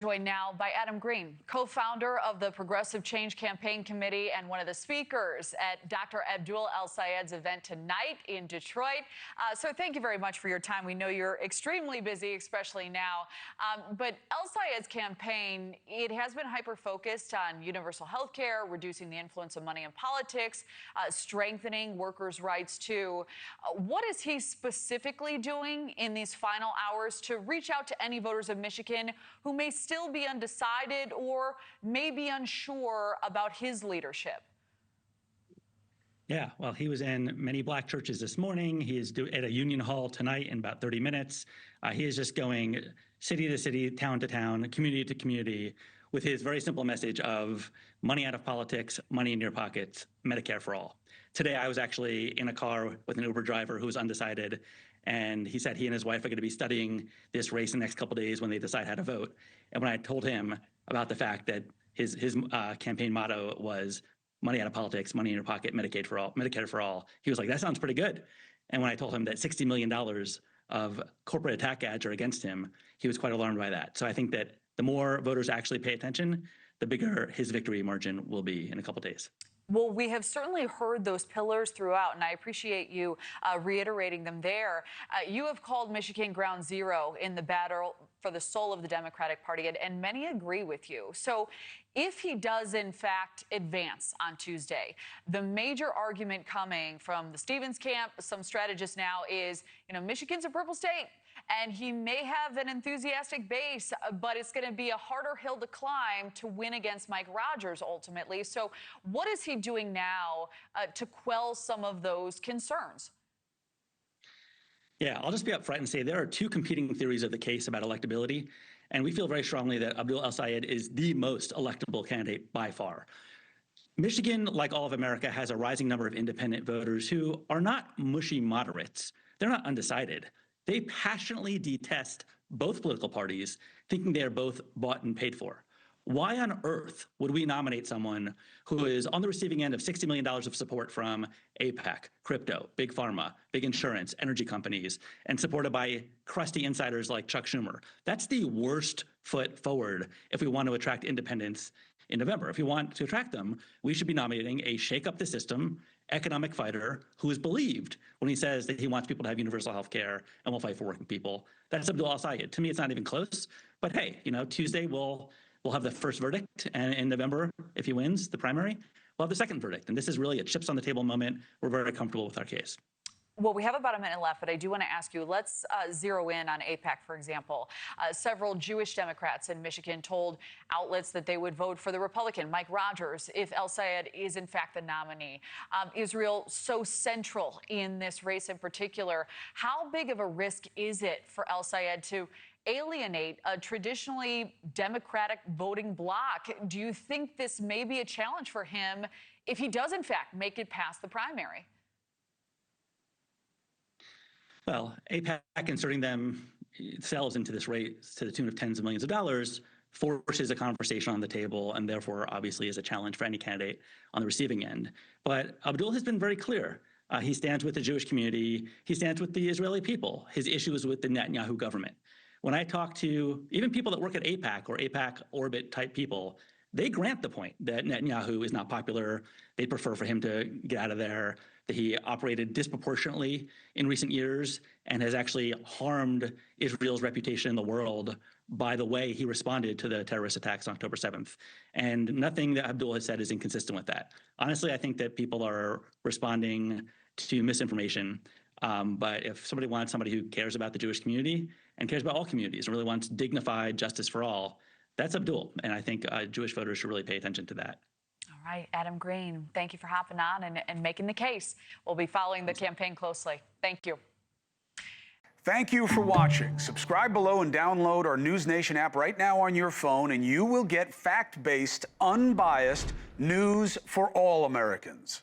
Joined now by Adam Green, co-founder of the Progressive Change Campaign Committee and one of the speakers at Dr. Abdul El-Sayed's event tonight in Detroit. So thank you very much for your time. We know you're extremely busy, especially now. But El-Sayed's campaign, it has been hyper-focused on universal health care, reducing the influence of money in politics, strengthening workers' rights too. What is he specifically doing in these final hours to reach out to any voters of Michigan who may still be undecided or may be unsure about his leadership? Yeah, well, he was in many black churches this morning. He is at a union hall tonight in about 30 minutes. He is just going city to city, town to town, community to community with his very simple message of money out of politics, money in your pockets, Medicare for all. Today, I was actually in a car with an Uber driver who was undecided, and he said he and his wife are going to be studying this race in the next couple of days when they decide how to vote. And when I told him about the fact that his campaign motto was money out of politics, money in your pocket, Medicare for all, he was like, that sounds pretty good. And when I told him that $60 million of corporate attack ads are against him, he was quite alarmed by that. So I think that the more voters actually pay attention, the bigger his victory margin will be in a couple of days. Well, we have certainly heard those pillars throughout, and I appreciate you reiterating them there. You have called Michigan ground zero in the battle for the soul of the Democratic Party, and many agree with you. So if he does, in fact, advance on Tuesday, the major argument coming from the Stevens camp, some strategists now, is, Michigan's a purple state. And he may have an enthusiastic base, but it's going to be a harder hill to climb to win against Mike Rogers ultimately. So what is he doing now to quell some of those concerns? Yeah, I'll just be upfront and say there are two competing theories of the case about electability. And we feel very strongly that Abdul El-Sayed is the most electable candidate by far. Michigan, like all of America, has a rising number of independent voters who are not mushy moderates. They're not undecided. They passionately detest both political parties, thinking they are both bought and paid for. Why on earth would we nominate someone who is on the receiving end of $60 million of support from AIPAC, crypto, big pharma, big insurance, energy companies, and supported by crusty insiders like Chuck Schumer? That's the worst foot forward if we want to attract independents in November. If we want to attract them, we should be nominating a shake up the system economic fighter who is believed when he says that he wants people to have universal health care and will fight for working people. That's Abdul El-Sayed. To me, it's not even close. But hey, Tuesday we'll have the first verdict, and in November, if he wins the primary, we'll have the second verdict. And this is really a chips on the table moment. We're very comfortable with our case. Well, we have about a minute left, but I do want to ask you, let's zero in on AIPAC, for example. Several Jewish Democrats in Michigan told outlets that they would vote for the Republican, Mike Rogers, if El-Sayed is in fact the nominee. Israel so central in this race in particular. How big of a risk is it for El-Sayed to alienate a traditionally Democratic voting bloc? Do you think this may be a challenge for him if he does in fact make it past the primary? Well, AIPAC inserting themselves into this race to the tune of tens of millions of dollars forces a conversation on the table, and therefore obviously is a challenge for any candidate on the receiving end. But Abdul has been very clear. He stands with the Jewish community. He stands with the Israeli people. His issue is with the Netanyahu government. When I talk to even people that work at AIPAC or AIPAC orbit type people, they grant the point that Netanyahu is not popular. They'd prefer for him to get out of there, that he operated disproportionately in recent years and has actually harmed Israel's reputation in the world by the way he responded to the terrorist attacks on October 7th. And nothing that Abdul has said is inconsistent with that. Honestly, I think that people are responding to misinformation. But if somebody wants somebody who cares about the Jewish community and cares about all communities and really wants dignified justice for all, that's Abdul. And I think Jewish voters should really pay attention to that. All right, Adam Green, thank you for hopping on and making the case. We'll be following the campaign closely. Thank you. Thank you for watching. Subscribe below and download our NewsNation app right now on your phone, and you will get fact-based, unbiased news for all Americans.